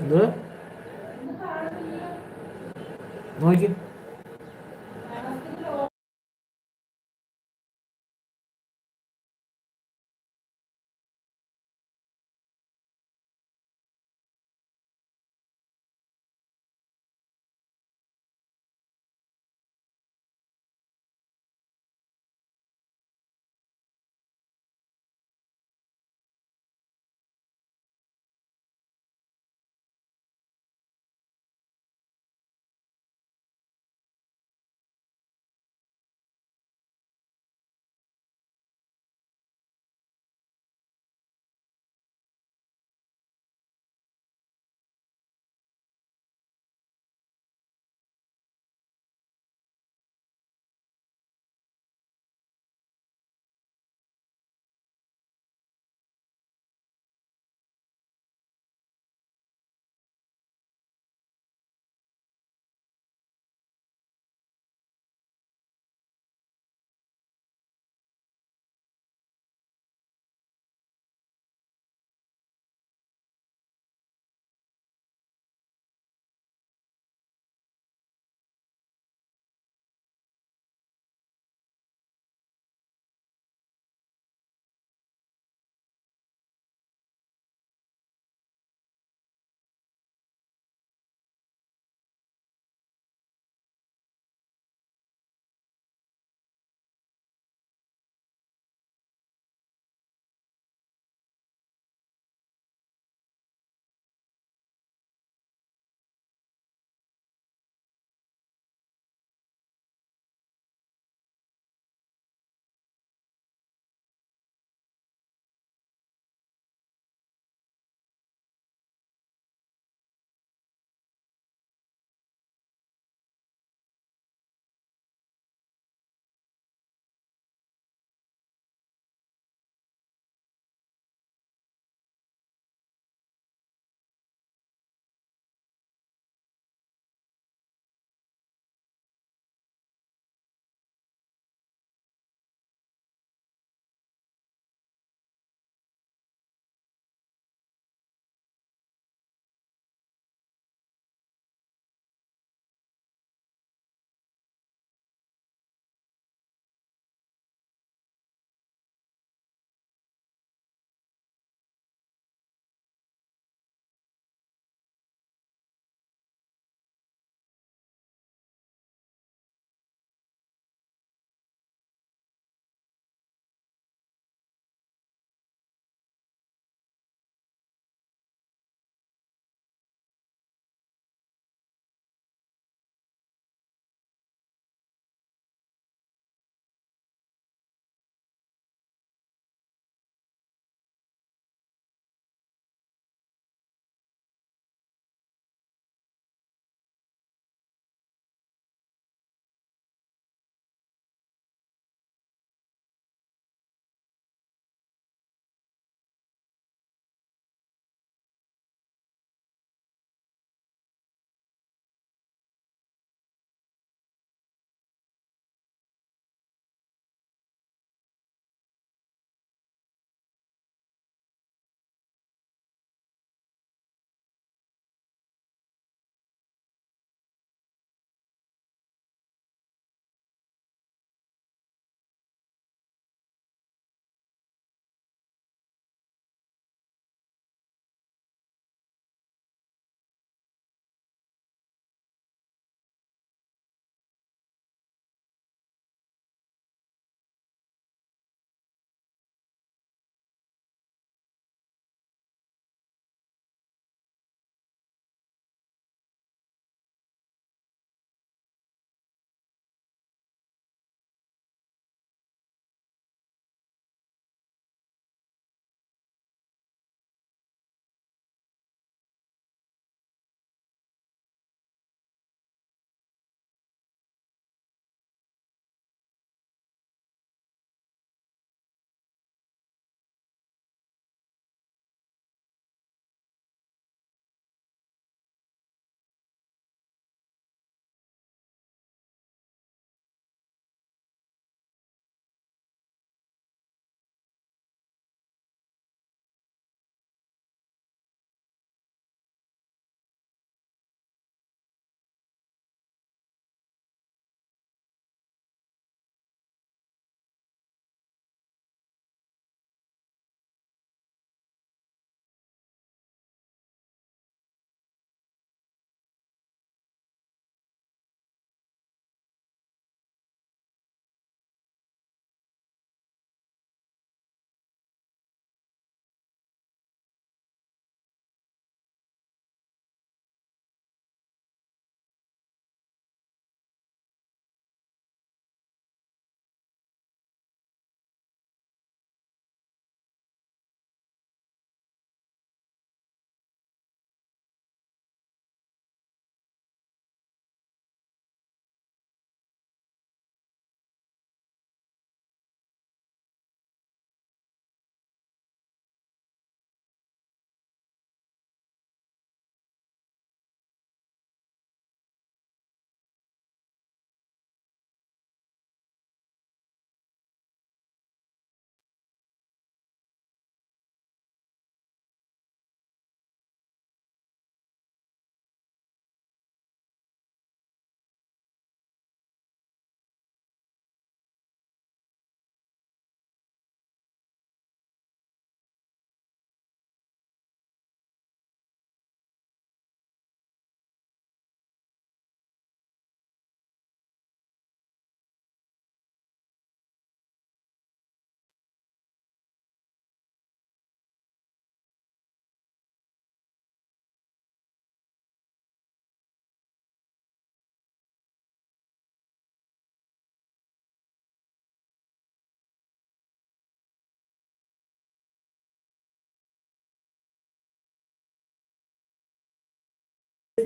എന്ത് നോക്കി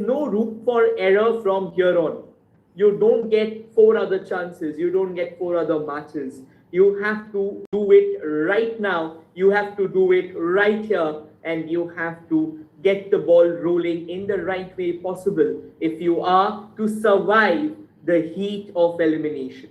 no room for error from here on. You don't get 4 other chances. You don't get 4 other matches. You have to do it right now. You have to do it right here. And you have to get the ball rolling in the right way possible if you are to survive the heat of elimination.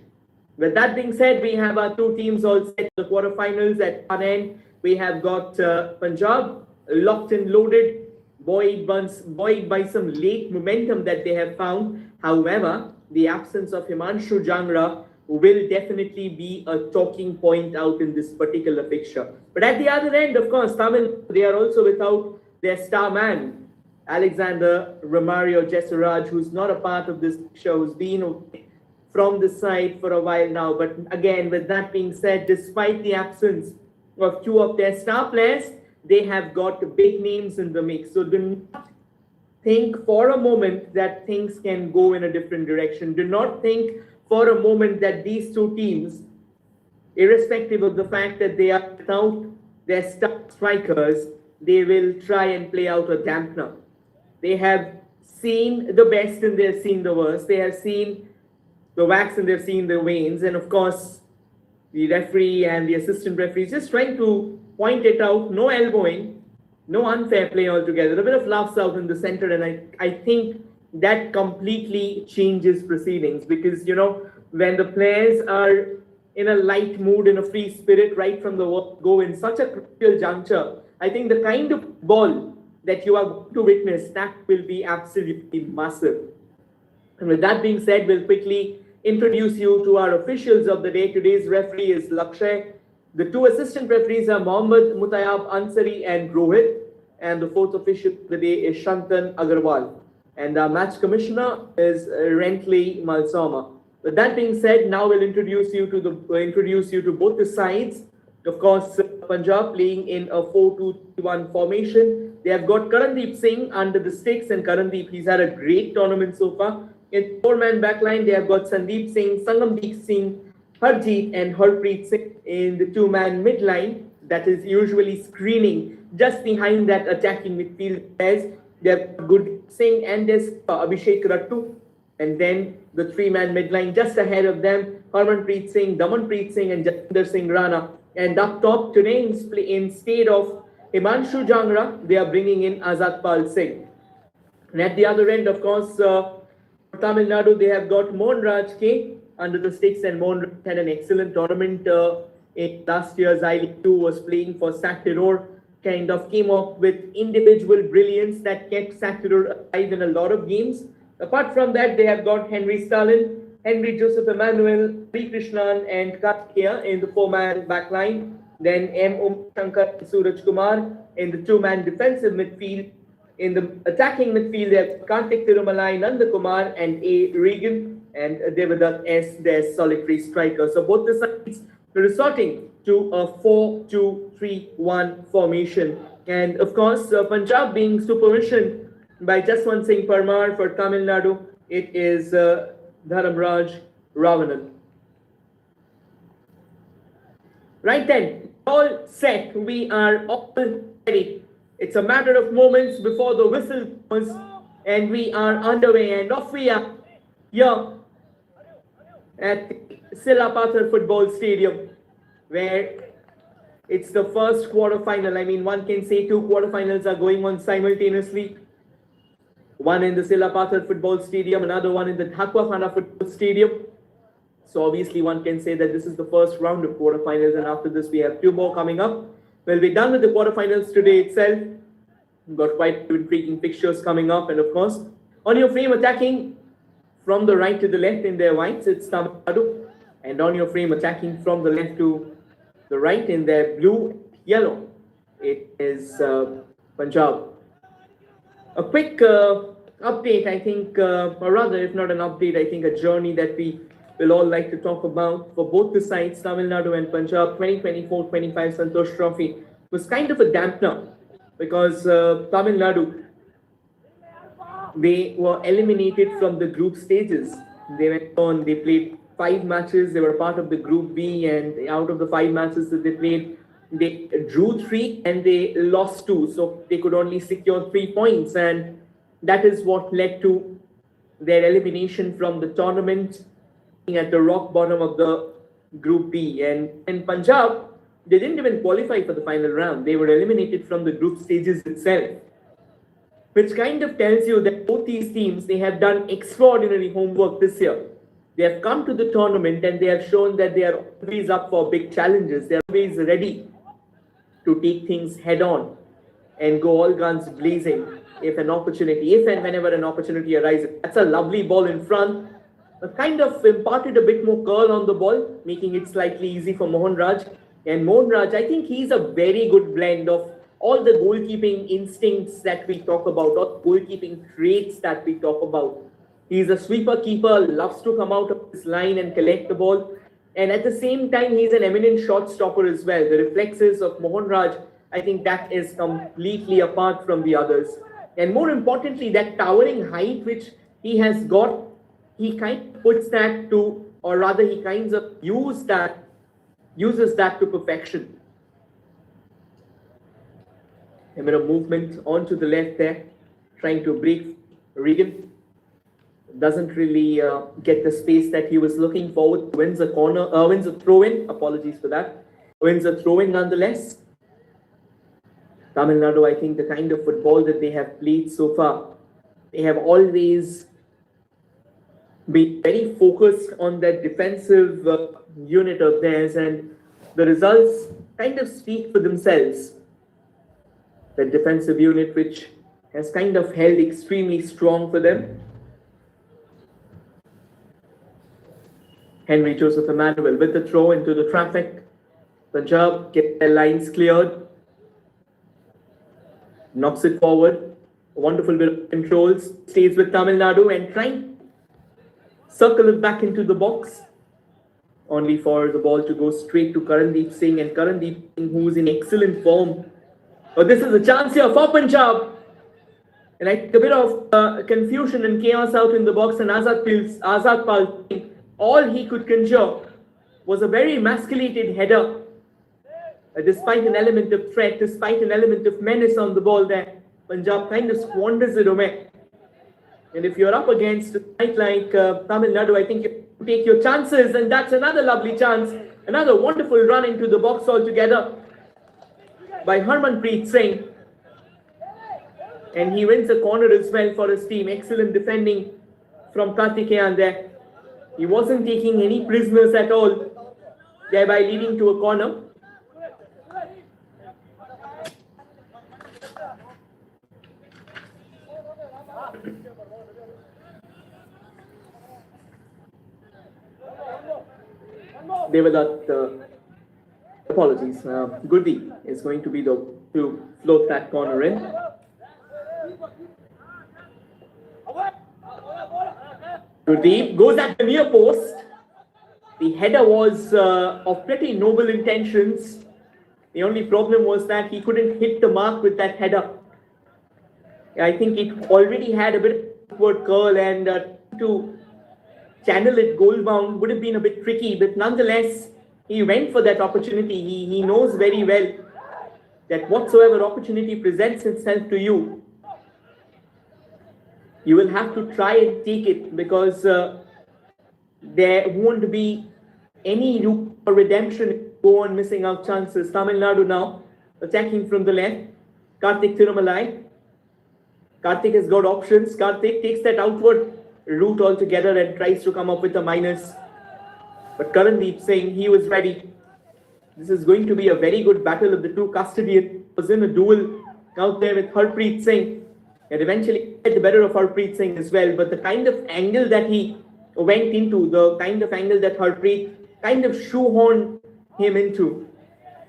With that being said, we have our 2 teams all set for the quarterfinals. At one end, we have got Punjab locked and loaded, buoyed by some late momentum that they have found. However, the absence of Himanshu Jangra will definitely be a talking point out in this particular fixture. But at the other end, of course, Tamil, they are also without their star man, Alexander Romario Jesaraj, who's not a part of this fixture, who's been from the side for a while now. But again, with that being said, despite the absence of 2 of their star players, they have got big names in the mix. So do not think for a moment that things can go in a different direction. Do not think for a moment that these 2 teams, irrespective of the fact that they are without their star strikers, they will try and play out a dampener. They have seen the best and they've seen the worst. They have seen the wax and they've seen the veins. And of course, the referee and the assistant referees just trying to point it out. No elbowing, no unfair play altogether. A bit of laughs out in the center. And I think that completely changes proceedings, because, you know, when the players are in a light mood, in a free spirit right from the go in such a crucial juncture, I think the kind of ball that you are going to witness, that will be absolutely massive. And with that being said, we'll quickly introduce you to our officials of the day. Today's referee is Lakshay. The 2 assistant referees are Mohammad Mutayab Ansari and Rohit. And the 4th official of the day is Shantan Agarwal. And our match commissioner is Rentley Malsoma. With that being said, now we'll introduce you to both the sides. Of course, Punjab playing in a 4-2-3-1 formation. They have got Karandeep Singh under the sticks, and Karandeep, he's had a great tournament so far. In 4-man backline, they have got Sandeep Singh, Sangamdeep Singh, Harjeet and Harpreet Singh. In the 2-man midline, that is usually screening just behind that attacking midfield players. They have Gurdeep Singh and there's Abhishek Rattu. And then the 3-man midline just ahead of them, Harmanpreet Singh, Damanpreet Singh and Jatinder Singh Rana. And up top today, instead of Himanshu Jangra, they are bringing in Azadpal Singh. And at the other end, of course, for Tamil Nadu, they have got Mohan Raj K under the sticks, and Mohan Raj had an excellent tournament in last year's I-League 2, was playing for Satiror, kind of came up with individual brilliance that kept Satiror alive in a lot of games. Apart from that, they have got Henry Stalin, Henry Joseph Emmanuel, Sri Krishnan and Karthikeya in the 4-man backline. Then M. Shankar and Suraj Kumar in the 2-man defensive midfield. In the attacking midfield, they have Karthik Tirumalai, Nanda Kumar and A. Regan, and Devadatt S. their solitary striker. So both the sides resorting to a 4-2-3-1 formation. And of course, Punjab being supervision by Jaswant Singh Parmar. For Tamil Nadu, it is Dharamraj Ravanan. Right then, all set. We are all ready. It's a matter of moments before the whistle goes, and we are underway. And off we are here at Silapathar Football Stadium, where it's the first quarterfinal. I mean, one can say 2 quarterfinals are going on simultaneously. One in the Silapathar Football Stadium, another one in the Dhakuakhana Football Stadium. So obviously one can say that this is the first round of quarterfinals, and after this we have 2 more coming up. We'll be done with the quarterfinals today itself. We've got quite intriguing fixtures coming up, and of course, on your frame attacking from the right to the left in their whites, it's Tamil Nadu, and on your frame attacking from the left to the right in their blue yellow, it is Punjab. A quick update, I think, or rather, if not an update, I think a journey that we will all like to talk about for both the sides, Tamil Nadu and Punjab. 2024-25 Santosh Trophy was kind of a dampener because Tamil Nadu, they were eliminated from the group stages. They went on, they played 5 matches, they were part of the Group B, and out of the 5 matches that they played, they drew 3 and they lost 2, so they could only secure 3 points. And that is what led to their elimination from the tournament at the rock bottom of the Group B. And in Punjab, they didn't even qualify for the final round. They were eliminated from the group stages itself, which kind of tells you that both these teams, they have done extraordinary homework this year. They have come to the tournament and they have shown that they are always up for big challenges. They are always ready to take things head on and go all guns blazing if and whenever an opportunity arises. That's a lovely ball in front. Kind of imparted a bit more curl on the ball, making it slightly easy for Mohan Raj. And Mohan Raj, I think he's a very good blend of all the goalkeeping instincts that we talk about, or goalkeeping traits that we talk about. He's a sweeper keeper, loves to come out of his line and collect the ball. And at the same time, he's an eminent shot stopper as well. The reflexes of Mohan Raj, I think that is completely apart from the others. And more importantly, that towering height which he has got, he kind of puts that to, or rather he kinds of uses that to perfection. A bit of movement onto the left there, trying to break Regan. Doesn't really get the space that he was looking forward. Wins a throw-in. Apologies for that. Wins a throw-in nonetheless. Tamil Nadu, I think the kind of football that they have played so far, they have always been very focused on that defensive unit of theirs, and the results kind of speak for themselves. That defensive unit which has kind of held extremely strong for them. Henry Joseph Emmanuel with the throw into the traffic. Punjab get their lines cleared. Knocks it forward. A wonderful bit of controls. Stays with Tamil Nadu and trying to circle it back into the box. Only for the ball to go straight to Karandeep Singh. And Karandeep Singh, who is in excellent form. But this is a chance here for Punjab. And like a bit of confusion and chaos out in the box. And Azad Pal, all he could conjure was a very emasculated header. Despite an element of threat, despite an element of menace on the ball there, Punjab kind of squanders it away. And if you're up against a side like Tamil Nadu, I think you take your chances, and that's another lovely chance. Another wonderful run into the box altogether by Harmanpreet Singh. And he wins a corner as well for his team. Excellent defending from Karthikeyan there. He wasn't taking any prisoners at all, thereby leading to a corner. Apologies. Goody is going to be to float that corner in. Gurdeep goes at the near post. The header was of pretty noble intentions. The only problem was that he couldn't hit the mark with that header. I think it already had a bit of upward curl, and to channel it goal bound would have been a bit tricky, but nonetheless, he went for that opportunity. He knows very well that whatsoever opportunity presents itself to you, you will have to try and take it, because there won't be any room for redemption. Go on missing out chances. Tamil Nadu now attacking from the left. Karthik Thirumalai. Karthik has got options. Karthik takes that outward route altogether and tries to come up with a minus. But Karandeep Singh, he was ready. This is going to be a very good battle of the two custodians. Was in a duel out there with Harpreet Singh. And eventually had the better of Harpreet Singh as well. But the kind of angle that he went into, the kind of angle that Harpreet kind of shoehorned him into,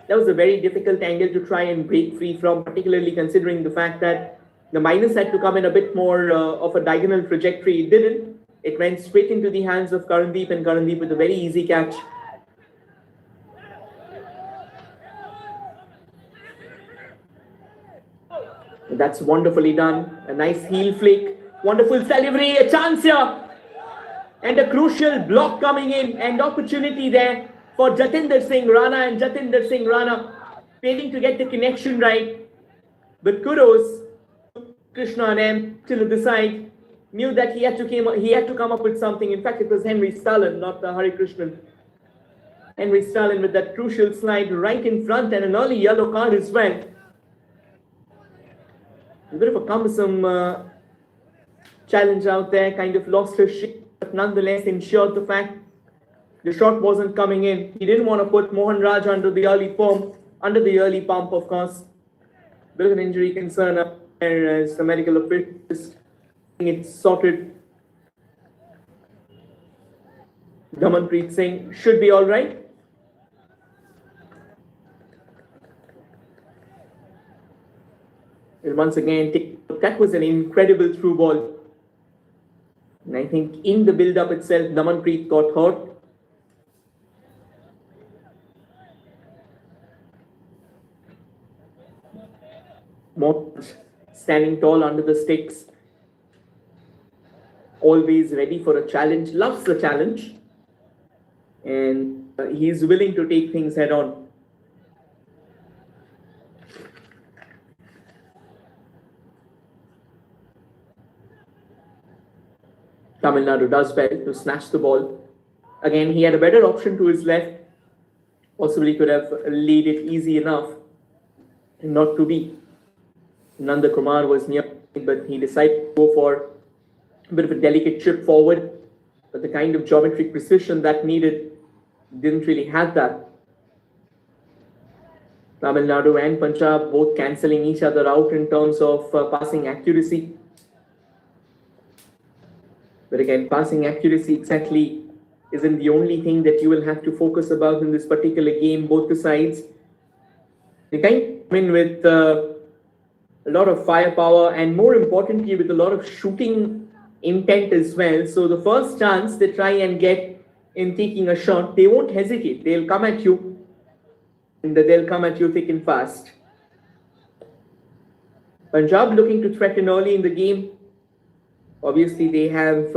that was a very difficult angle to try and break free from, particularly considering the fact that the minus had to come in a bit more of a diagonal trajectory. It didn't. It went straight into the hands of Karandeep, and Karandeep with a very easy catch. That's wonderfully done. A nice heel flick. Wonderful delivery. A chance here. And a crucial block coming in, and opportunity there for Jatinder Singh Rana, and Jatinder Singh Rana failing to get the connection right. But kudos Krishna and till the side knew that he had to come up with something. In fact, it was Henry Stalin, not Hari Krishnan. Henry Stalin with that crucial slide right in front and an early yellow card as well. A bit of a cumbersome challenge out there, kind of lost her shape, but nonetheless ensured the fact the shot wasn't coming in. He didn't want to put Mohan Raj under the early pump, of course. Bit of an injury concern up there as the medical officials it's sorted. Dhamanpreet Singh should be all right. And once again, that was an incredible through ball. And I think in the build-up itself, Dhamanpreet got hurt. More standing tall under the sticks. Always ready for a challenge, loves the challenge. And he's willing to take things head on. Tamil Nadu does well to snatch the ball. Again, he had a better option to his left. Possibly could have laid it easy enough and not to be. Nanda Kumar was near, but he decided to go for a bit of a delicate chip forward. But the kind of geometric precision that needed didn't really have that. Tamil Nadu and Punjab both cancelling each other out in terms of passing accuracy. But again, passing accuracy exactly isn't the only thing that you will have to focus about in this particular game, both the sides. They kind of come in with a lot of firepower and more importantly with a lot of shooting intent as well. So the first chance they try and get in taking a shot, they won't hesitate. They'll come at you and they'll come at you thick and fast. Punjab looking to threaten early in the game. Obviously, they have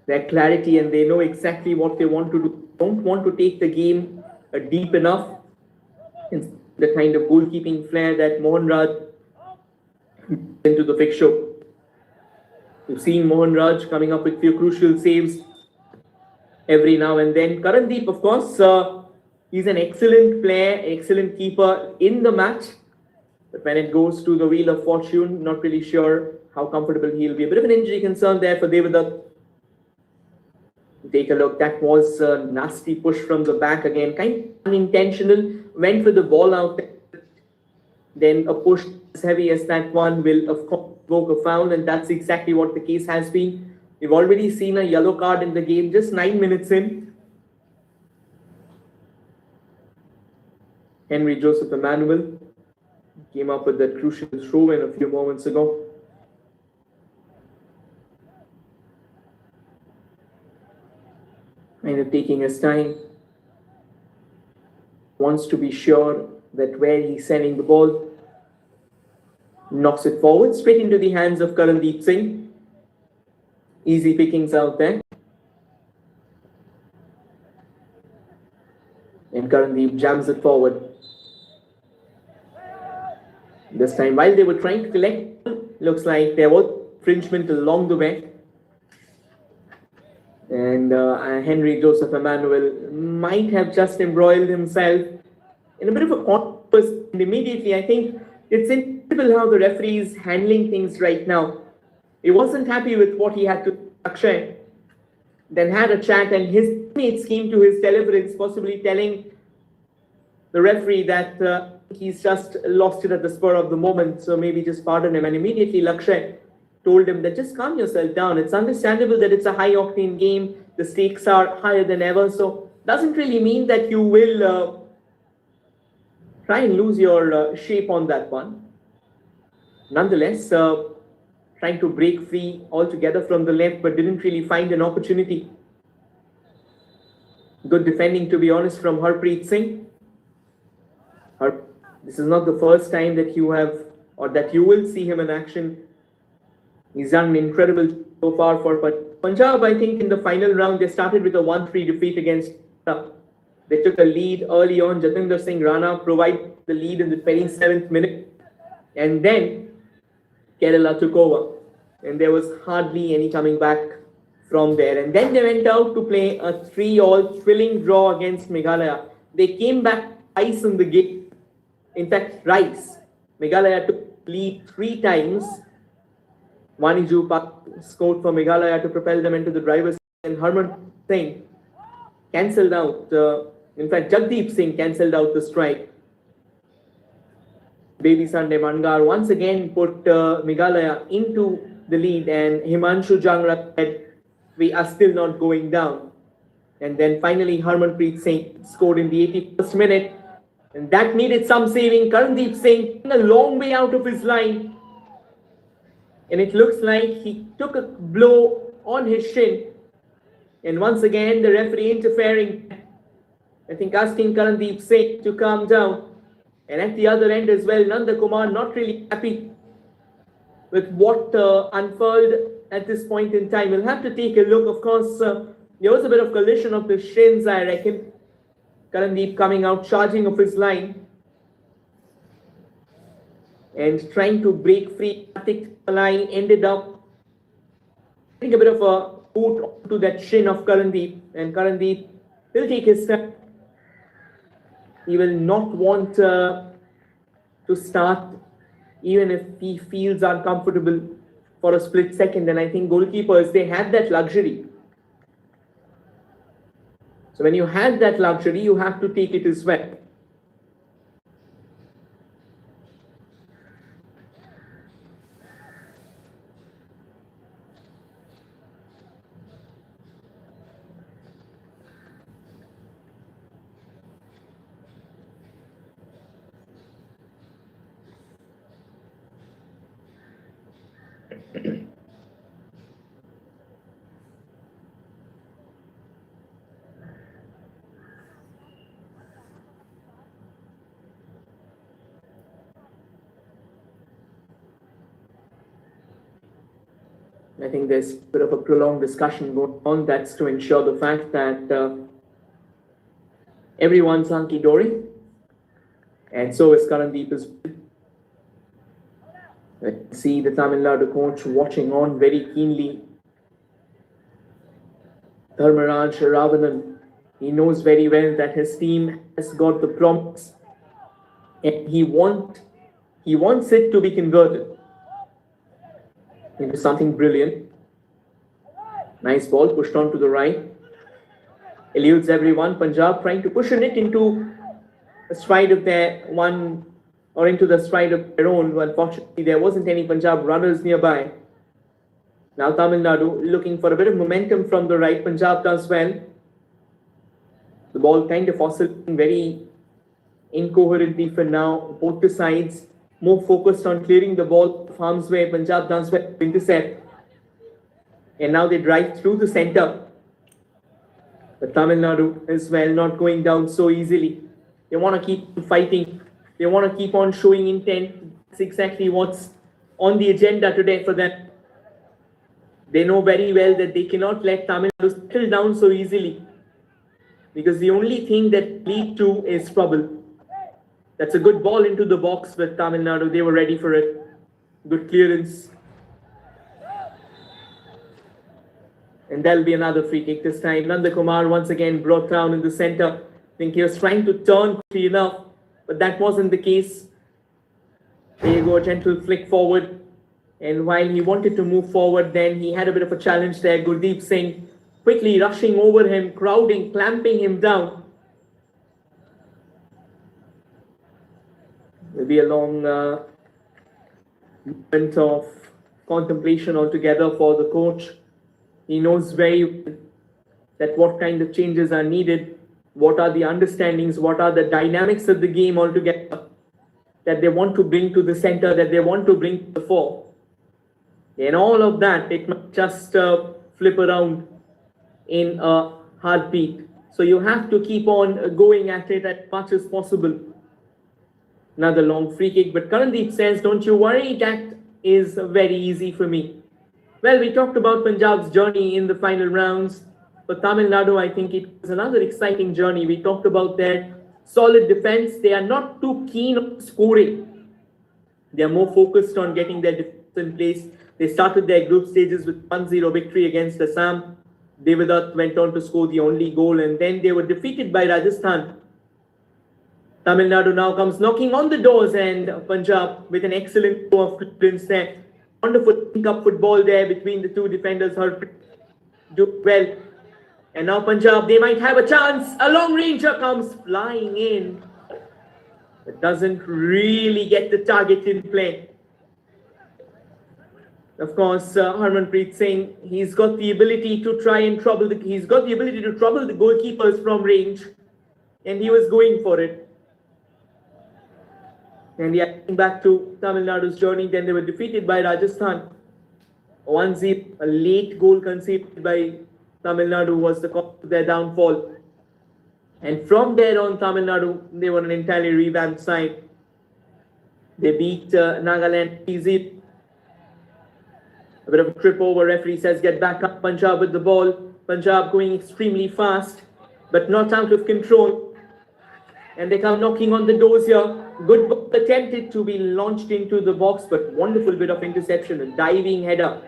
their clarity and they know exactly what they want to do. Don't want to take the game deep enough. It's the kind of goalkeeping flair that Mohan Raj into the fixture. We've seen Mohan Raj coming up with few crucial saves every now and then. Karandeep, of course, he's an excellent player, excellent keeper in the match. But when it goes to the wheel of fortune, not really sure how comfortable he'll be. A bit of an injury concern there for Devdutt. Take a look. That was a nasty push from the back again. Kind of unintentional. Went for the ball out there. Then a push as heavy as that one will, of course, provoke a foul. And that's exactly what the case has been. We've already seen a yellow card in the game. Just 9 minutes in. Henry Joseph Emmanuel came up with that crucial throw in a few moments ago. Kind of taking his time. Wants to be sure that where he's sending the ball. Knocks it forward, straight into the hands of Karandeep Singh. Easy pickings out there. And Karandeep jams it forward. This time, while they were trying to collect, looks like there was infringement along the way. And Henry Joseph Emmanuel might have just embroiled himself in a bit of a controversy. And immediately, I think it's incredible how the referee is handling things right now. He wasn't happy with what he had to do, Akshay. Then had a chat and his mates came to his deliverance, possibly telling the referee that he's just lost it at the spur of the moment, so maybe just pardon him. And immediately Lakshay told him that just calm yourself down. It's understandable that it's a high-octane game. The stakes are higher than ever, so doesn't really mean that you will try and lose your shape on that one. Nonetheless, trying to break free altogether from the left, but didn't really find an opportunity. Good defending, to be honest, from Harpreet Singh. This is not the first time that you have, or that you will see him in action. He's done incredible so far for Punjab. I think in the final round, they started with a 1-3 defeat against Assam. They took a lead early on. Jatinder Singh Rana provided the lead in the 27th minute. And then Kerala took over, and there was hardly any coming back from there. And then they went out to play a 3-all thrilling draw against Meghalaya. They came back twice in the game. In fact, thrice. Meghalaya took lead 3 times. Maniju Pak scored for Meghalaya to propel them into the driver's seat, and Harman Singh cancelled out. In fact, Jagdeep Singh cancelled out the strike. Baby Sunday Mangar once again put Meghalaya into the lead, and Himanshu Jangra said, "We are still not going down." And then finally Harmanpreet Singh scored in the 81st minute, and that needed some saving. Karandeep Singh a long way out of his line, and it looks like he took a blow on his shin, and once again the referee interfering, I think asking Karandeep Singh to calm down. And at the other end as well, Nanda Kumar not really happy with what unfurled at this point in time. We'll have to take a look. Of course, there was a bit of collision of the shins, I reckon. Karandeep coming out, charging of his line and trying to break free. The line ended up getting a bit of a boot onto that shin of Karandeep, and Karandeep will take his step. He will not want to start even if he feels uncomfortable for a split second. And I think goalkeepers, they have that luxury. So when you have that luxury, you have to take it as well. I think there's a bit of a prolonged discussion going on. That's to ensure the fact that everyone's hunky-dory, and so is Karandeep as well. Let's see the Tamil Nadu coach watching on very keenly. Dharmaraj Ravanan, he knows very well that his team has got the promise, and he wants it to be converted into something brilliant. Nice ball pushed on to the right. Eludes everyone. Punjab trying to push it into a stride of their one, or into the stride of their own. Unfortunately, there wasn't any Punjab runners nearby. Now Tamil Nadu looking for a bit of momentum from the right. Punjab does well. The ball kind of oscillating very incoherently for now. Both the sides more focused on clearing the ball of harm's way. Punjab does well to intercept. And now they drive through the center. But Tamil Nadu as well not going down so easily. They want to keep fighting. They want to keep on showing intent. That's exactly what's on the agenda today for them. They know very well that they cannot let Tamil Nadu settle down so easily, because the only thing that lead to is trouble. That's a good ball into the box with Tamil Nadu. They were ready for it. Good clearance. And that'll be another free kick this time. Nanda Kumar once again brought down in the center. I think he was trying to turn quickly enough, but that wasn't the case. There you go, a gentle flick forward. And while he wanted to move forward, then he had a bit of a challenge there. Gurdeep Singh quickly rushing over him, crowding, clamping him down. There'll be a long moment of contemplation altogether for the coach. He knows very well that what kind of changes are needed, what are the understandings, what are the dynamics of the game altogether that they want to bring to the center, that they want to bring to the fore. And all of that, it might just flip around in a heartbeat. So you have to keep on going at it as much as possible. Another long free kick, but Karandeep says, don't you worry, that is very easy for me. Well, we talked about Punjab's journey in the final rounds. For Tamil Nadu, I think it was another exciting journey. We talked about their solid defense. They are not too keen on scoring. They are more focused on getting their in place. They started their group stages with 1-0 victory against Assam. Devdutt went on to score the only goal, and then they were defeated by Rajasthan. Tamil Nadu now comes knocking on the doors, and Punjab with an excellent show of clearance there. Wonderful link-up football there between the two defenders. Do well. And now Punjab, they might have a chance. A long ranger comes flying in. It doesn't really get the target in play. Of course, Harmanpreet Singh, he's got the ability to try and trouble the goalkeepers from range, and he was going for it. And yeah, back to Tamil Nadu's journey. Then they were defeated by Rajasthan. 1-0, a late goal conceded by Tamil Nadu was the cause of their downfall. And from there on, Tamil Nadu, they were an entirely revamped side. They beat Nagaland easy. A bit of a trip over. Referee says get back up. Punjab with the ball. Punjab going extremely fast, but not out of control. And they come knocking on the doors here. Good ball attempted to be launched into the box, but wonderful bit of interception. A diving header.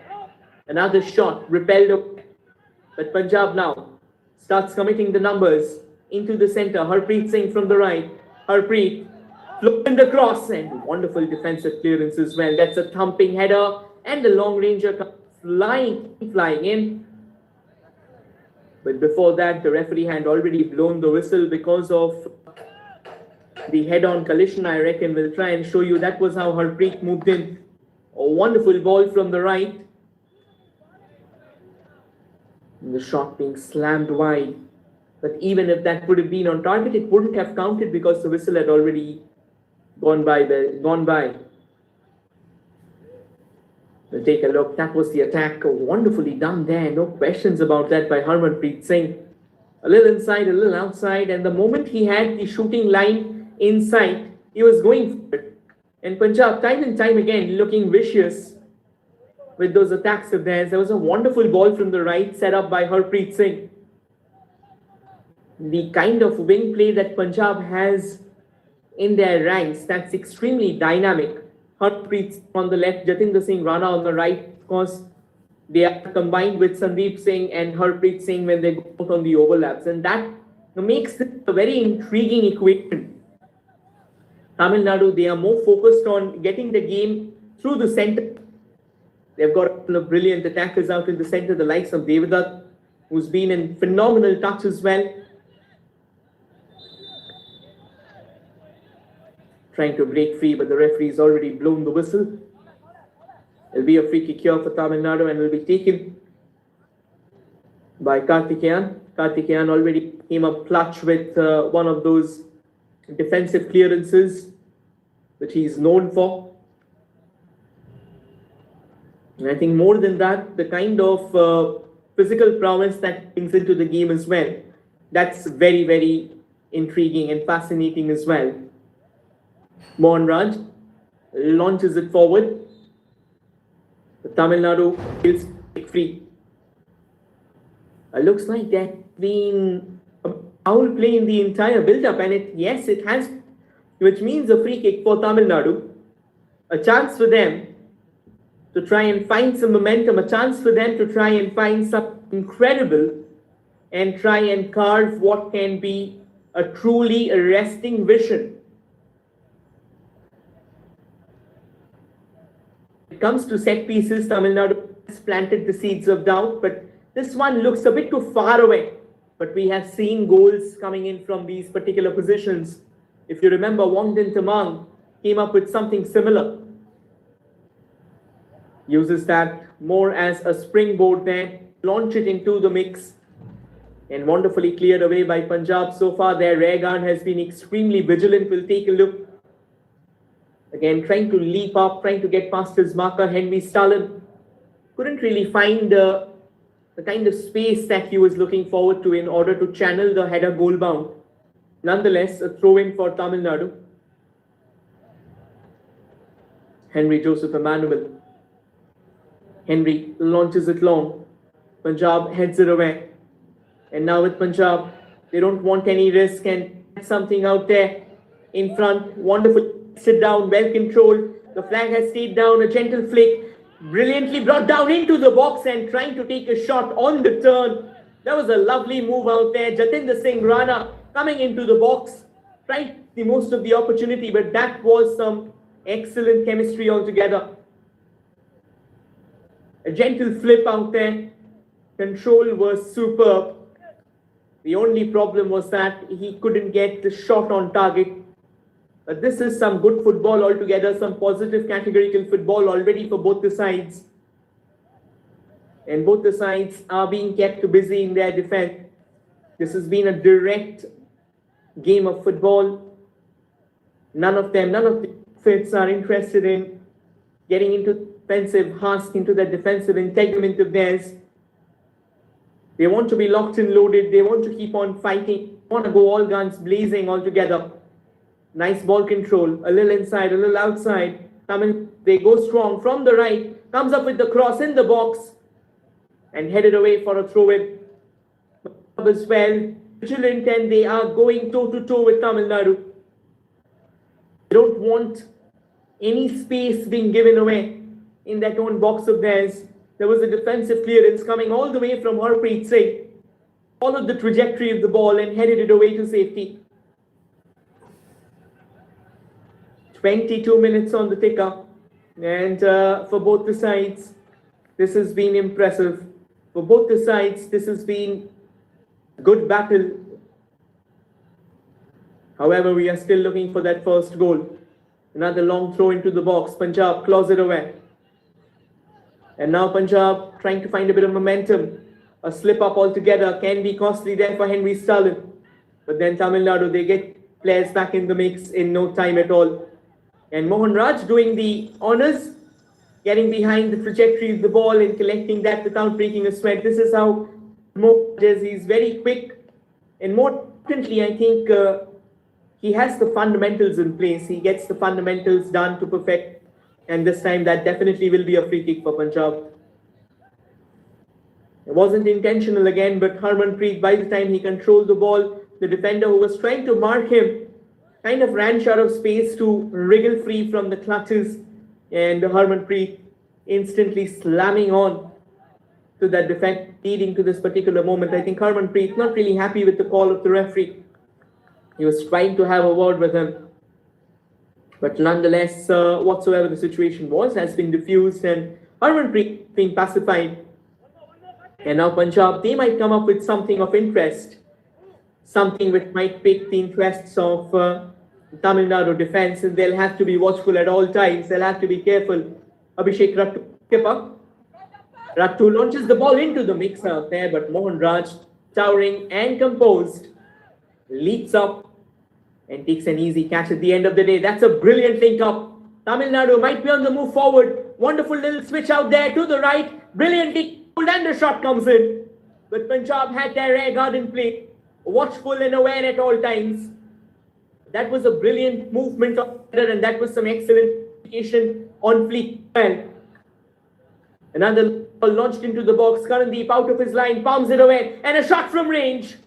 Another shot repelled away. But Punjab now starts committing the numbers into the center. Harpreet Singh from the right. Harpreet flipping the cross, and wonderful defensive clearance as well. That's a thumping header, and the long ranger comes flying in. But before that, the referee had already blown the whistle because of the head-on collision. I reckon we'll try and show you. That was how Harpreet moved in. A wonderful ball from the right. And the shot being slammed wide. But even if that would have been on target, it wouldn't have counted because the whistle had already gone by. We'll take a look. That was the attack. Wonderfully done there. No questions about that by Harmanpreet Singh. A little inside, a little outside. And the moment he had the shooting line in sight, he was going for it. And Punjab, time and time again, looking vicious with those attacks of theirs. There was a wonderful ball from the right set up by Harpreet Singh. The kind of wing play that Punjab has in their ranks, that's extremely dynamic. Harpreet Singh on the left, Jatinder Singh Rana on the right. Of course, they are combined with Sandeep Singh and Harpreet Singh when they go out on the overlaps. And that makes it a very intriguing equation. Tamil Nadu, they are more focused on getting the game through the center. They've got a couple of brilliant attackers out in the center, the likes of Devdutt, who's been in phenomenal touch as well. Trying to break free, but the referee's already blown the whistle. It'll be a free kick here for Tamil Nadu and will be taken by Karthikeyan. Karthikeyan already came up clutch with one of those defensive clearances that he's known for. And I think more than that, the kind of physical prowess that brings into the game as well, that's very, very intriguing and fascinating as well. Mohan Raj launches it forward. The Tamil Nadu feels free. Looks like there's been a foul play in the entire build-up, and it has, which means a free kick for Tamil Nadu. A chance for them to try and find some momentum, a chance for them to try and find something incredible and try and carve what can be a truly arresting vision. When it comes to set pieces, Tamil Nadu has planted the seeds of doubt, but this one looks a bit too far away. But we have seen goals coming in from these particular positions. If you remember, Wongden Tamang came up with something similar. Uses that more as a springboard there, launch it into the mix, and wonderfully cleared away by Punjab. So far, their rear guard has been extremely vigilant. We'll take a look. Again, trying to leap up, trying to get past his marker, Henry Stalin. Couldn't really find the kind of space that he was looking forward to in order to channel the header goal bound. Nonetheless, a throw-in for Tamil Nadu. Henry Joseph Emmanuel. Henry launches it long. Punjab heads it away. And now with Punjab, they don't want any risk and something out there in front. Wonderful sit down, well controlled. The flag has stayed down, a gentle flick. Brilliantly brought down into the box and trying to take a shot on the turn. That was a lovely move out there. Jatinder Singh Rana coming into the box, tried the most of the opportunity, but that was some excellent chemistry altogether. A gentle flip out there. Control was superb. The only problem was that he couldn't get the shot on target. But this is some good football altogether, some positive categorical football already for both the sides. And both the sides are being kept busy in their defense. This has been a direct game of football. None of the fits are interested in getting into defensive husk, into that defensive integument of theirs. They want to be locked and loaded. They want to keep on fighting. They want to go all guns blazing altogether. Nice ball control. A little inside, a little outside. They go strong from the right. Comes up with the cross in the box. And headed away for a throw-in. As well, vigilant, and they are going toe-to-toe with Tamil Nadu. They don't want any space being given away in that own box of theirs. There was a defensive clearance coming all the way from Harpreet Singh. Followed the trajectory of the ball and headed it away to safety. 22 minutes on the ticker. And for both the sides, this has been impressive. For both the sides, this has been a good battle. However, we are still looking for that first goal. Another long throw into the box. Punjab claws it away. And now Punjab trying to find a bit of momentum. A slip up altogether can be costly there for Henry Stalin. But then Tamil Nadu, they get players back in the mix in no time at all. And Mohan Raj doing the honours, getting behind the trajectory of the ball and collecting that without breaking a sweat. This is how Mohan is. He's very quick. And more importantly, I think he has the fundamentals in place. He gets the fundamentals done to perfect. And this time that definitely will be a free kick for Punjab. It wasn't intentional again, but Harmanpreet, by the time he controlled the ball, the defender who was trying to mark him kind of ran short of space to wriggle free from the clutches. And Harmanpreet instantly slamming on to that defense, leading to this particular moment. I think Harmanpreet not really happy with the call of the referee. He was trying to have a word with him. But nonetheless, whatsoever the situation was, has been diffused and Harmanpreet being pacified. And now Punjab, they might come up with something of interest. Something which might pique the interests of Tamil Nadu defense, and they'll have to be watchful at all times. They'll have to be careful. Abhishek Rattu, skipper. Rattu launches the ball into the mix out there, but Mohan Raj, towering and composed, leaps up and takes an easy catch at the end of the day. That's a brilliant link up. Tamil Nadu might be on the move forward. Wonderful little switch out there to the right. Brilliantly pulled and the shot comes in. But Punjab had their rear guard in play. Watchful and aware at all times. That was a brilliant movement of and that was some excellent communication on fleek. Well, another ball launched into the box. Karandeep out of his line, palms it away, and a shot from range.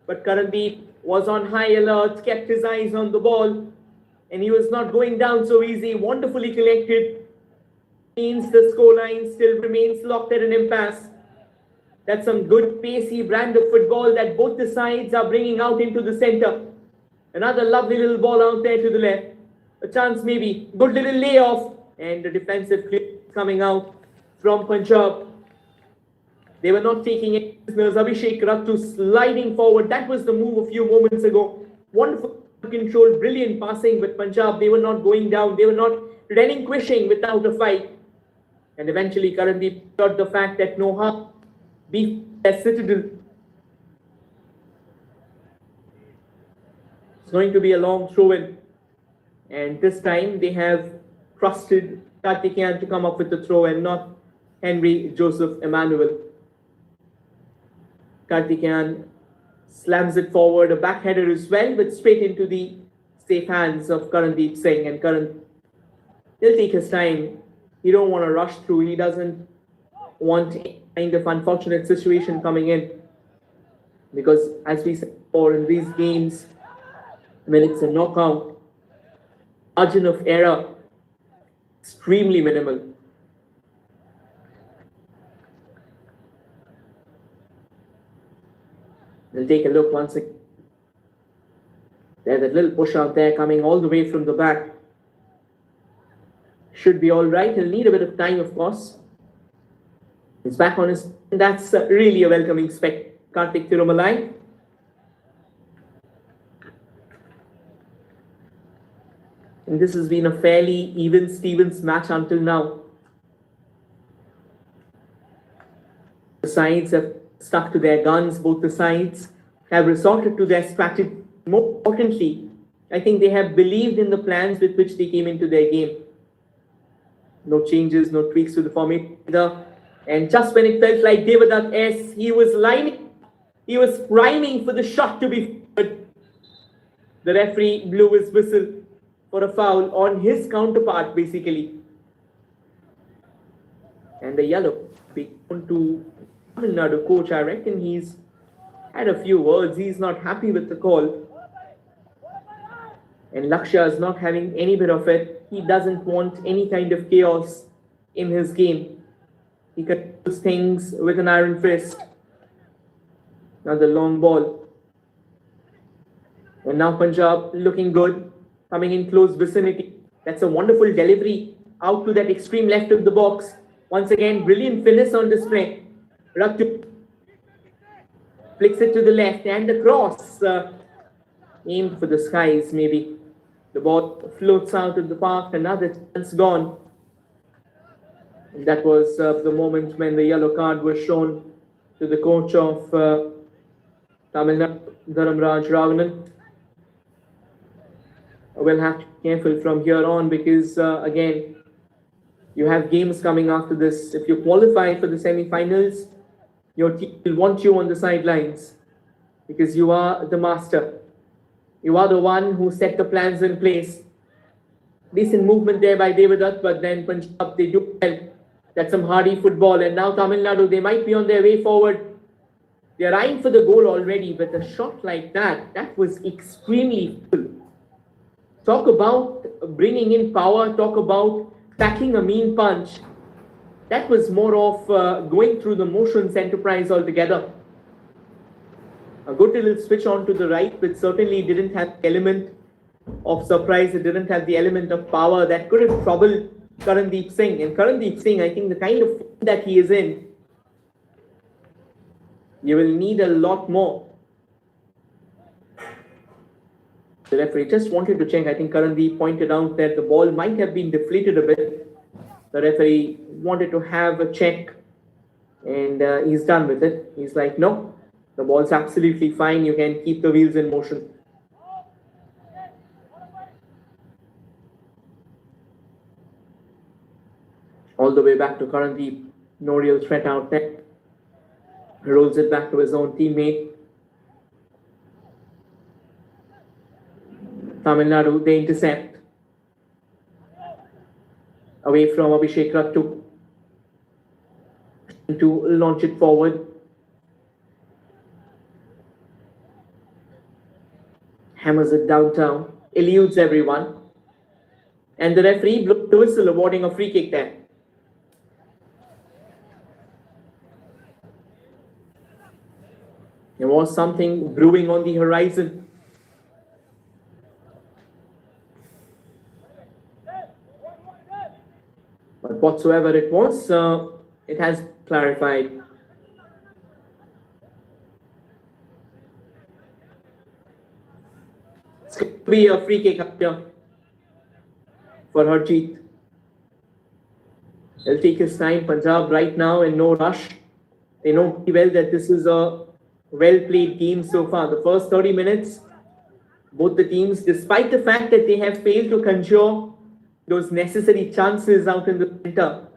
But Karandeep was on high alert, kept his eyes on the ball, and he was not going down so easy. Wonderfully collected. Means the scoreline still remains locked at an impasse. That's some good pacey brand of football that both the sides are bringing out into the center. Another lovely little ball out there to the left. A chance maybe. Good little layoff. And the defensive clip coming out from Punjab. They were not taking it. Abhishek Rattu sliding forward. That was the move a few moments ago. Wonderful control, brilliant passing with Punjab. They were not going down. They were not relinquishing without a fight. And eventually Karandeep got the fact that no harm. Be a citadel. It's going to be a long throw-in. And this time they have trusted Karthikeyan to come up with the throw and not Henry Joseph Emmanuel. Karthikeyan slams it forward, a back header as well, but straight into the safe hands of Karandeep Singh. And Karan, he'll take his time. He don't want to rush through. He doesn't want any kind of unfortunate situation coming in. Because as we said before, in these games, when it's a knockout, margin of error extremely minimal. We'll take a look once again. There's that little push out there coming all the way from the back. Should be all right. He'll need a bit of time, of course. He's back on his... That's really a welcoming spec. Karthik Thirumalai. And this has been a fairly even Stevens match until now. The sides have stuck to their guns. Both the sides have resorted to their strategy. More importantly, I think they have believed in the plans with which they came into their game. No changes, no tweaks to the formation. And just when it felt like Devdutt S, he was lining, he was priming for the shot to be fired. The referee blew his whistle for a foul on his counterpart, basically. And the yellow, on to Nadu coach, I reckon he's had a few words. He's not happy with the call. And Lakshya is not having any bit of it. He doesn't want any kind of chaos in his game. He controls things with an iron fist. Now the long ball. And now Punjab looking good. Coming in close vicinity. That's a wonderful delivery out to that extreme left of the box. Once again, brilliant finesse on display. Raktu flicks it to the left and the cross. Aimed for the skies, maybe. The ball floats out of the park. Another chance gone. And that was the moment when the yellow card was shown to the coach of Tamil Nadu, Dharamraj Ravanan. We'll have to be careful from here on because, again, you have games coming after this. If you qualify for the semi-finals, your team will want you on the sidelines because you are the master. You are the one who set the plans in place. Decent movement there by Devdutt, but then Punjab, they do well. That's some hardy football. And now Tamil Nadu, they might be on their way forward. They're eyeing for the goal already, but a shot like that, that was extremely full. Talk about bringing in power, talk about packing a mean punch. That was more of going through the motions enterprise altogether. A good little switch on to the right, which certainly didn't have the element of surprise. It didn't have the element of power that could have troubled Karandeep Singh. And Karandeep Singh, I think the kind of form that he is in, you will need a lot more. The referee just wanted to check. I think Karandeep pointed out that the ball might have been deflated a bit. The referee wanted to have a check and he's done with it. He's like, no, the ball's absolutely fine. You can keep the wheels in motion. All the way back to Karandeep. No real threat out there. Rolls it back to his own teammate. Tamil Nadu, they intercept. Away from Abhishek Rattu. To launch it forward. Hammers it downtown. Eludes everyone. And the referee blew the whistle, awarding a free kick there. There was something brewing on the horizon. But whatsoever it was, it has clarified. It's going to be a free kick up here for Harjeet. He'll take his time. Punjab right now in no rush. They know pretty well that this is a well-played game so far. The first 30 minutes, both the teams, despite the fact that they have failed to conjure those necessary chances out in the center,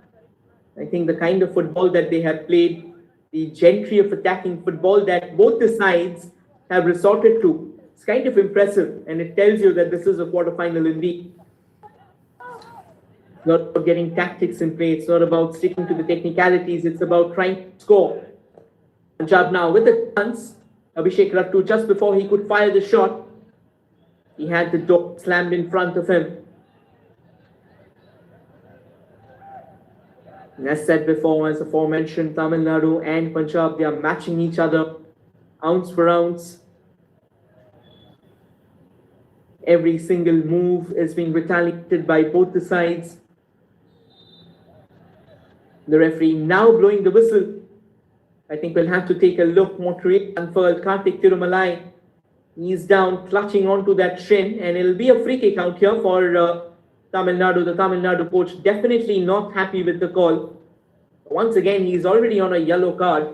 I think the kind of football that they have played, the gentry of attacking football that both the sides have resorted to, it's kind of impressive, and it tells you that this is a quarterfinal indeed. It's not about getting tactics in play, it's not about sticking to the technicalities, it's about trying to score. Punjab now with a chance. Abhishek Rattu, just before he could fire the shot, he had the door slammed in front of him. And as said before, as aforementioned, Tamil Nadu and Punjab, they are matching each other ounce for ounce. Every single move is being retaliated by both the sides. The referee now blowing the whistle. I think we'll have to take a look what really unfurled. Karthik Tirumalai, he's down, clutching onto that shin, and it'll be a free kick out here for Tamil Nadu. The Tamil Nadu coach definitely not happy with the call. Once again, he's already on a yellow card.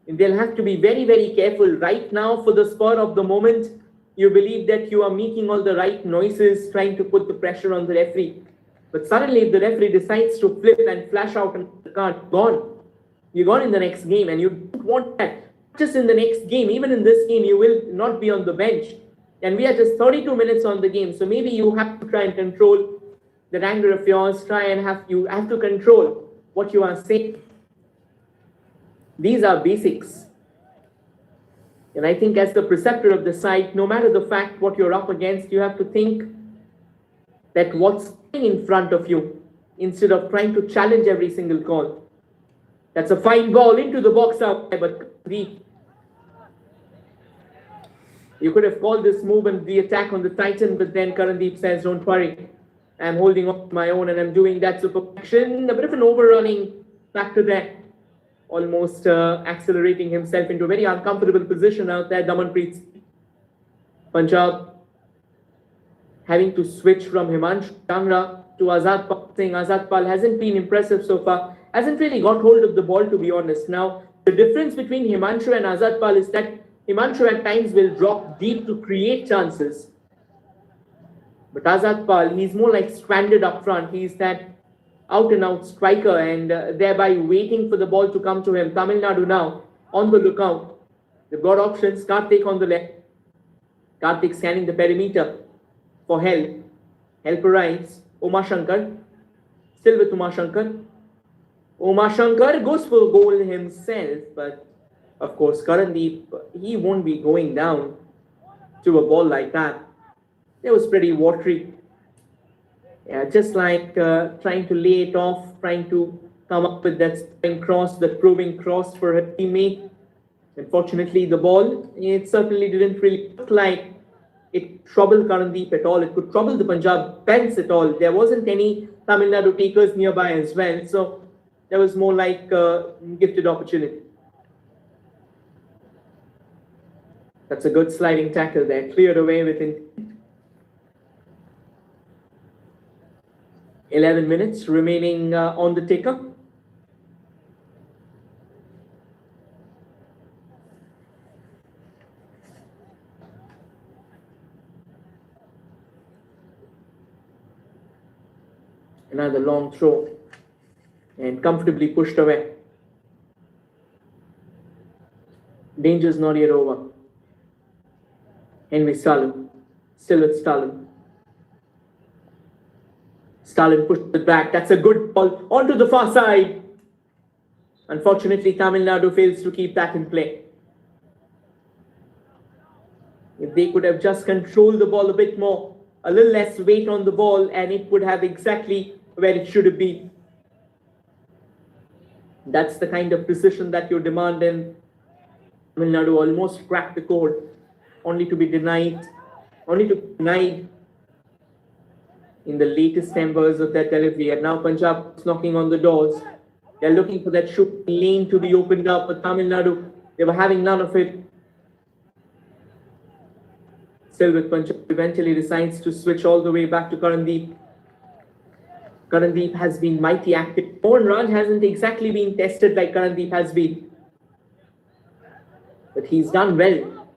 And they'll have to be very, very careful. Right now, for the spur of the moment, you believe that you are making all the right noises, trying to put the pressure on the referee. But suddenly, if the referee decides to flip and flash out the card, gone. You're gone in the next game, and you don't want that. Just in the next game, even in this game, you will not be on the bench. And we are just 32 minutes on the game. So maybe you have to try and control that anger of yours. You have to control what you are saying. These are basics. And I think as the preceptor of the side, no matter the fact what you're up against, you have to think that what's in front of you instead of trying to challenge every single call. That's a fine ball into the box out, but deep. You could have called this move and the attack on the Titan, but then Karandeep says, don't worry, I'm holding on to my own and I'm doing that to perfection. A bit of an overrunning factor there. Almost accelerating himself into a very uncomfortable position out there. Damanpreet. Punjab having to switch from Himanshu Changra to Azad Pal Singh. Azad Pal hasn't been impressive so far. Hasn't really got hold of the ball, to be honest. Now, the difference between Himanshu and Azad Pal is that Himanshu at times will drop deep to create chances. But Azad Pal, he's more like stranded up front. He's that out-and-out striker and thereby waiting for the ball to come to him. Tamil Nadu now on the lookout. They've got options. Karthik on the left. Karthik scanning the perimeter for help. Help arrives. Uma Shankar. Still with Uma Shankar. Uma Shankar goes for a goal himself. But of course, Karandeep, he won't be going down to a ball like that. It was pretty watery. Yeah, just like trying to lay it off, trying to come up with that spin cross, that proving cross for her teammate. Unfortunately, the ball, it certainly didn't really look like it troubled Karandeep at all. It could trouble the Punjab bench at all. There wasn't any Tamil Nadu takers nearby as well. So there was more like a gifted opportunity. That's a good sliding tackle there. Cleared away within 11 minutes remaining on the ticker. Another long throw and comfortably pushed away. Danger's not yet over. Henry Stalin, still with Stalin. Stalin pushed it back. That's a good ball onto the far side. Unfortunately, Tamil Nadu fails to keep that in play. If they could have just controlled the ball a bit more, a little less weight on the ball, and it would have exactly where it should have been. That's the kind of precision that you demand, and Tamil Nadu almost cracked the code, only to be denied in the latest embers of their delivery. And now Punjab is knocking on the doors. They're looking for that shooting lane to be opened up, but Tamil Nadu, they were having none of it. Still with Punjab, eventually decides to switch all the way back to Karandeep. Karandeep has been mighty active. Mohan Raj hasn't exactly been tested like Karandeep has been. But he's done well.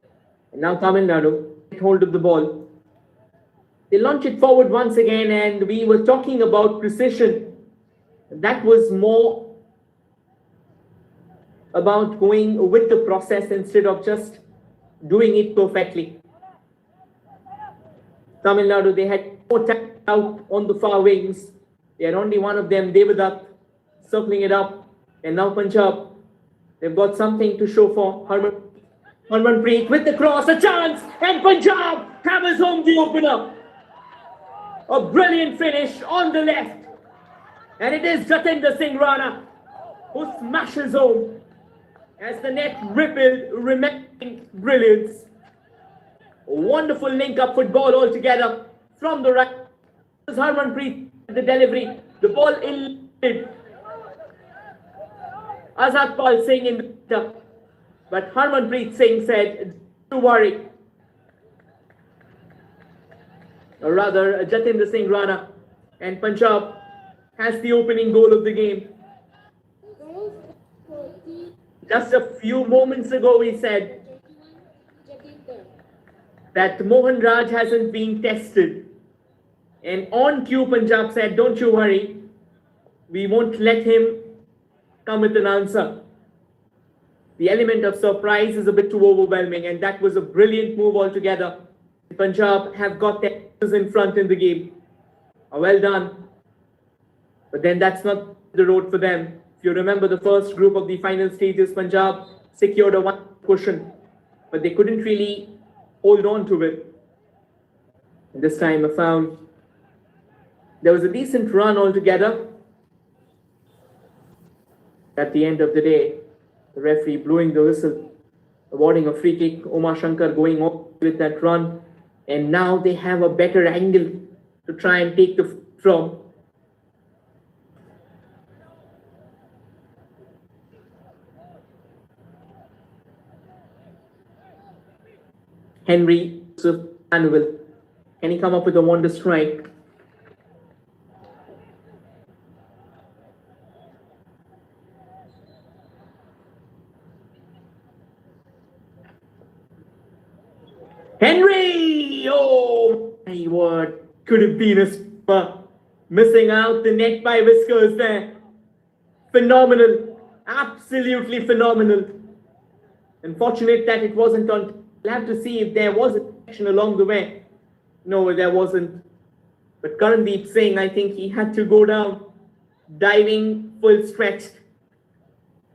And now Tamil Nadu get hold of the ball. They launch it forward once again, and we were talking about precision. That was more about going with the process instead of just doing it perfectly. Tamil Nadu, they had more time out on the far wings. They had only one of them, Devdutt, circling it up. And now Punjab, they've got something to show for. Harmanpreet with the cross, a chance, and Punjab hammers home the opener. A brilliant finish on the left. And it is Jatinder Singh Rana who smashes home as the net rippled, remembering brilliance. A wonderful link-up football altogether from the right. Harmanpreet, the delivery, the ball eluded Azadpal Singh in the but Harmanpreet Singh said, "Don't worry." Or rather, Jatinder Singh Rana, and Punjab has the opening goal of the game. Just a few moments ago, we said that Mohan Raj hasn't been tested. And on cue, Punjab said, "Don't you worry, we won't let him come with an answer." The element of surprise is a bit too overwhelming, and that was a brilliant move altogether. Punjab have got their in front in the game. Well done. But then that's not the road for them. If you remember the first group of the final stages, Punjab secured a one cushion, but they couldn't really hold on to it. And this time, a foul. There was a decent run altogether. At the end of the day, the referee blowing the whistle, awarding a free kick. Omar Shankar going on with that run. And now they have a better angle to try and take the from. Henry Manuel. Can he come up with a wonder strike? Henry! Oh my word. Could have been a super. Missing out the net by whiskers there. Phenomenal. Absolutely phenomenal. Unfortunate that it wasn't on. We'll have to see if there was a action along the way. No, there wasn't. But Karandeep Singh, I think he had to go down. Diving full stretch.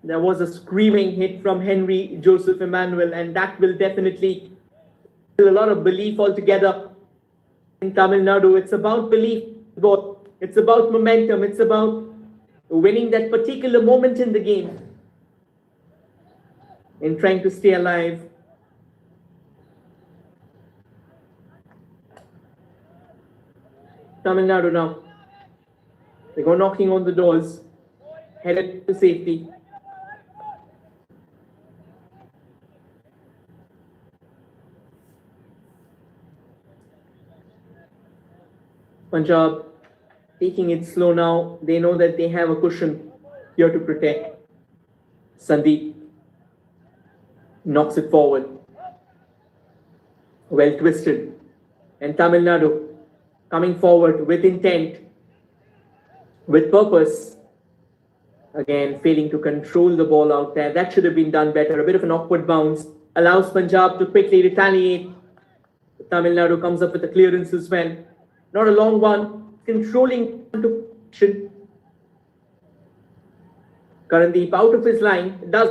There was a screaming hit from Henry Joseph Emmanuel, and that will definitely a lot of belief altogether in Tamil Nadu. It's about belief, it's about momentum, it's about winning that particular moment in the game and trying to stay alive. Tamil Nadu now. They go knocking on the doors, headed to safety. Punjab taking it slow now. They know that they have a cushion here to protect. Sandeep knocks it forward. Well twisted. And Tamil Nadu coming forward with intent, with purpose. Again, failing to control the ball out there. That should have been done better. A bit of an awkward bounce. Allows Punjab to quickly retaliate. Tamil Nadu comes up with a clearance as well. Not a long one, controlling to action. Karandeep out of his line, does.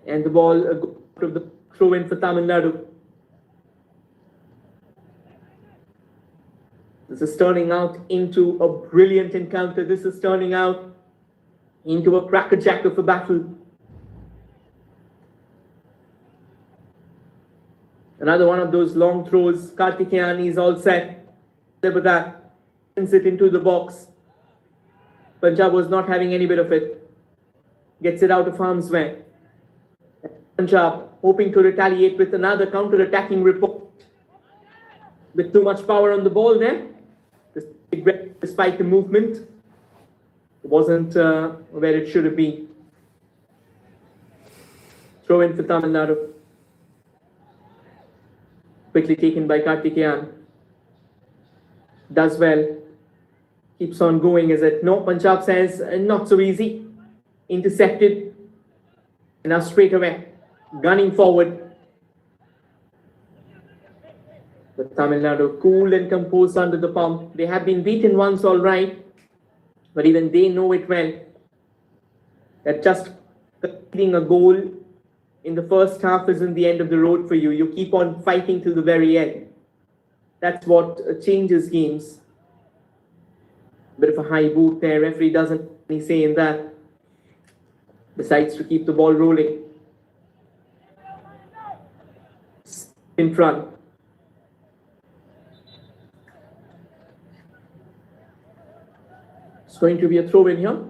And the ball out of the throw in for Tamil Nadu. This is turning out into a brilliant encounter. This is turning out into a crackerjack of a battle. Another one of those long throws. Karthikeyan is all set. Look that. Sends it into the box. Punjab was not having any bit of it. Gets it out of harm's way. Punjab hoping to retaliate with another counter-attacking report. With too much power on the ball there. Despite the movement, it wasn't where it should have been. Throw in for Tamil Nadu. Quickly taken by Karthikeyan. Does well. Keeps on going, is it? No, Punjab says not so easy. Intercepted. And now straight away. Gunning forward. But Tamil Nadu cool and composed under the pump. They have been beaten once, all right. But even they know it well. That just conceding a goal in the first half isn't the end of the road for you. You keep on fighting till the very end. That's what changes games. Bit of a high boot there. Referee doesn't have any say in that. decides to keep the ball rolling. In front. It's going to be a throw in here.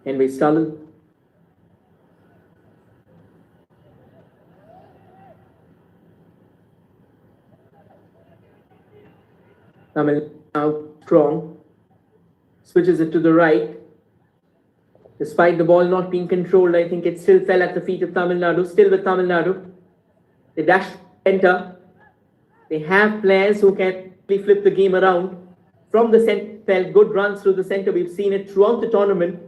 And we started. Tamil now strong, switches it to the right. Despite the ball not being controlled, I think it still fell at the feet of Tamil Nadu. Still with Tamil Nadu. They dash center. They have players who can flip the game around. From the center, good runs through the center. We've seen it throughout the tournament.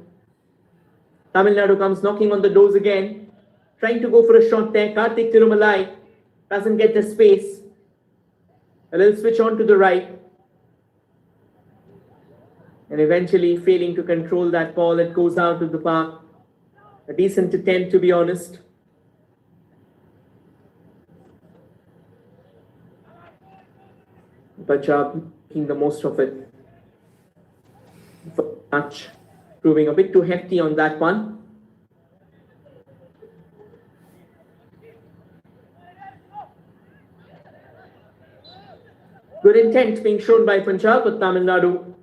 Tamil Nadu comes knocking on the doors again. Trying to go for a shot there. Karthik Tirumalai doesn't get the space. A little switch on to the right. And eventually failing to control that ball, it goes out of the park. A decent attempt, to be honest. Punjab making the most of it. Touch proving a bit too hefty on that one. Good intent being shown by Punjab, but Tamil Nadu,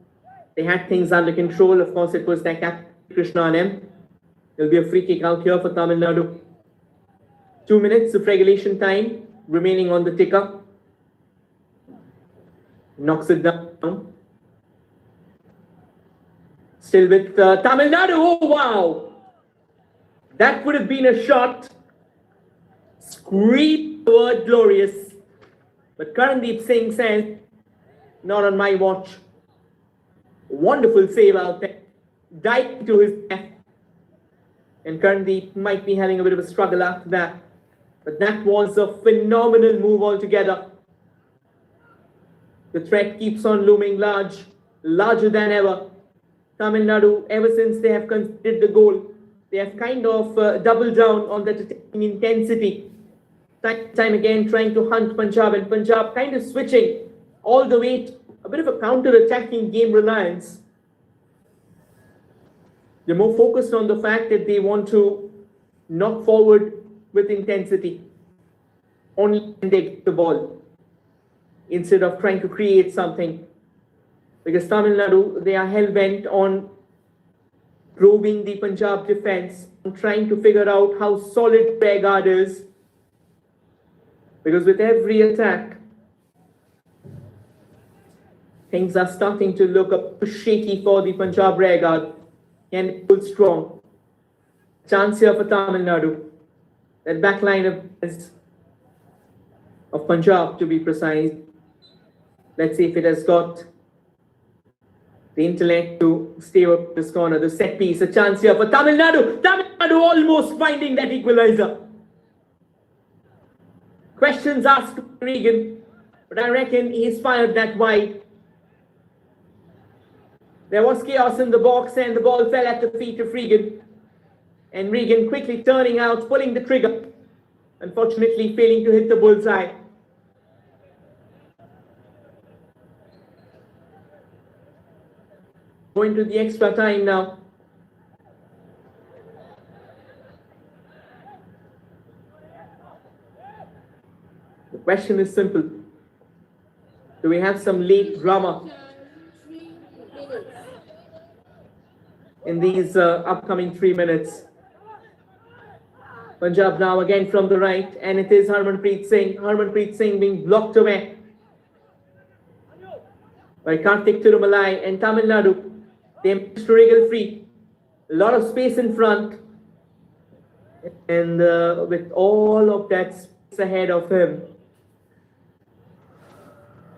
they had things under control. Of course, it was their captain, Krishna and M. There'll be a free kick out here for Tamil Nadu. 2 minutes of regulation time remaining on the ticker. Knocks it down. Still with Tamil Nadu. Oh, wow. That would have been a shot. Scream the word glorious. But Karandeep Singh says, not on my watch. Wonderful save out there. Dived to his left. And Karandeep might be having a bit of a struggle after that. But that was a phenomenal move altogether. The threat keeps on looming large, larger than ever. Tamil Nadu, ever since they have conceded the goal, they have kind of doubled down on that attacking intensity. Time again trying to hunt Punjab, and Punjab kind of switching all the way to a bit of a counter-attacking game reliance. They're more focused on the fact that they want to knock forward with intensity only when they get the ball, instead of trying to create something. Because Tamil Nadu, they are hell-bent on probing the Punjab defense, and trying to figure out how solid their guard is. Because with every attack, things are starting to look a bit shaky for the Punjab rear guard. And pull strong. Chance here for Tamil Nadu. That back line of Punjab, to be precise. Let's see if it has got the intellect to stay up this corner. The set piece, a chance here for Tamil Nadu. Tamil Nadu almost finding that equalizer. Questions asked to Regan, but I reckon he's fired that wide. There was chaos in the box and the ball fell at the feet of Regan. And Regan quickly turning out, pulling the trigger. Unfortunately failing to hit the bullseye. Going to the extra time now. The question is simple. Do we have some late drama in these upcoming 3 minutes? Punjab now again from the right, and it is Harmanpreet Singh. Harmanpreet Singh being blocked away by Karthik Tirumalai, and Tamil Nadu, they managed to wriggle free. A lot of space in front, and with all of that space ahead of him,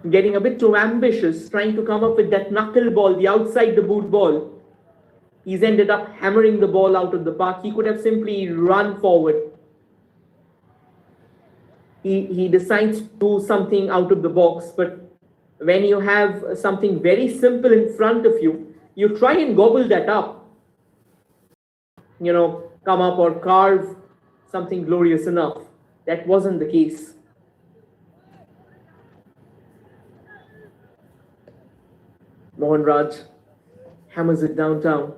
getting a bit too ambitious, trying to come up with that knuckle ball, the outside the boot ball. He's ended up hammering the ball out of the park. He could have simply run forward. He decides to do something out of the box, but when you have something very simple in front of you, you try and gobble that up. You know, come up or carve something glorious enough. That wasn't the case. Mohan Raj hammers it downtown.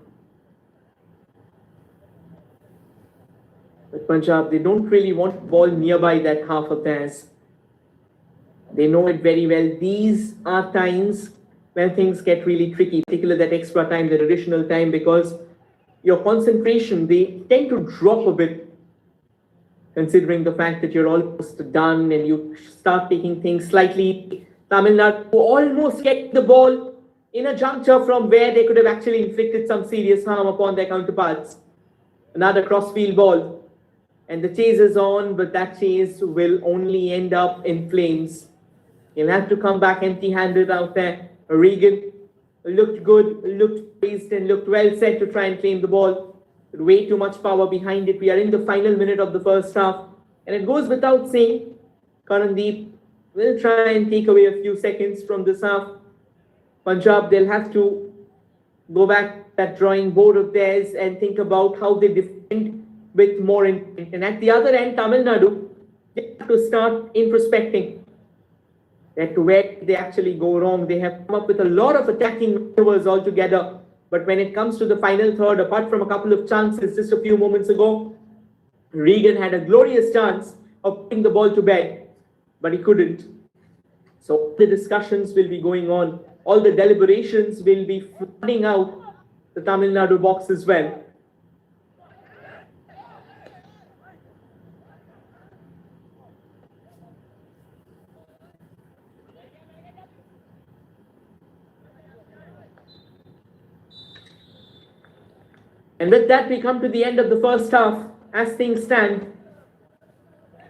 But Punjab, they don't really want ball nearby that half of theirs. They know it very well. These are times when things get really tricky, particularly that extra time, that additional time, because your concentration, they tend to drop a bit, considering the fact that you're almost done and you start taking things slightly. Tamil Nadu almost get the ball in a juncture from where they could have actually inflicted some serious harm upon their counterparts. Another crossfield ball. And the chase is on, but that chase will only end up in flames. He'll have to come back empty-handed out there. Regan looked good, looked poised, and looked well set to try and claim the ball. But way too much power behind it. We are in the final minute of the first half. And it goes without saying, Karandeep will try and take away a few seconds from this half. Punjab, they'll have to go back to that drawing board of theirs and think about how they defend with more intent. And at the other end, Tamil Nadu, they have to start introspecting. That where they actually go wrong. They have come up with a lot of attacking maneuvers altogether. But when it comes to the final third, apart from a couple of chances just a few moments ago, Regan had a glorious chance of putting the ball to bed, but he couldn't. So the discussions will be going on. All the deliberations will be flooding out the Tamil Nadu box as well. And with that, we come to the end of the first half. As things stand,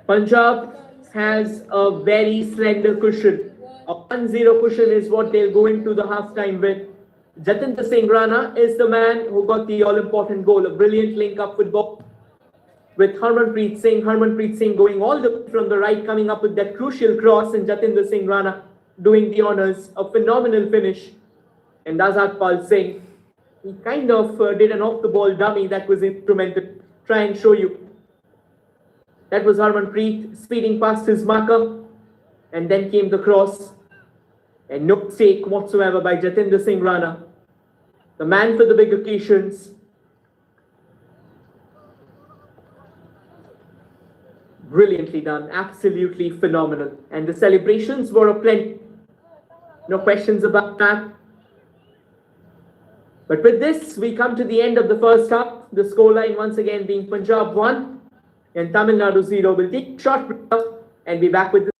Punjab has a very slender cushion. A 1-0 cushion is what they'll go into the half-time with. Jatinder Singh Rana is the man who got the all-important goal. A brilliant link-up football with Harmanpreet Singh. Harmanpreet Singh going all the way from the right, coming up with that crucial cross, and Jatinder Singh Rana doing the honours. A phenomenal finish. And Azadpal Singh, he kind of did an off-the-ball dummy that was instrumental. Try and show you. That was Harmanpreet speeding past his marker. And then came the cross. And no mistake whatsoever by Jatinder Singh Rana. The man for the big occasions. Brilliantly done. Absolutely phenomenal. And the celebrations were aplenty. No questions about that. But with this, we come to the end of the first half. The scoreline once again being Punjab 1 and Tamil Nadu 0. We'll take a short break and be back with the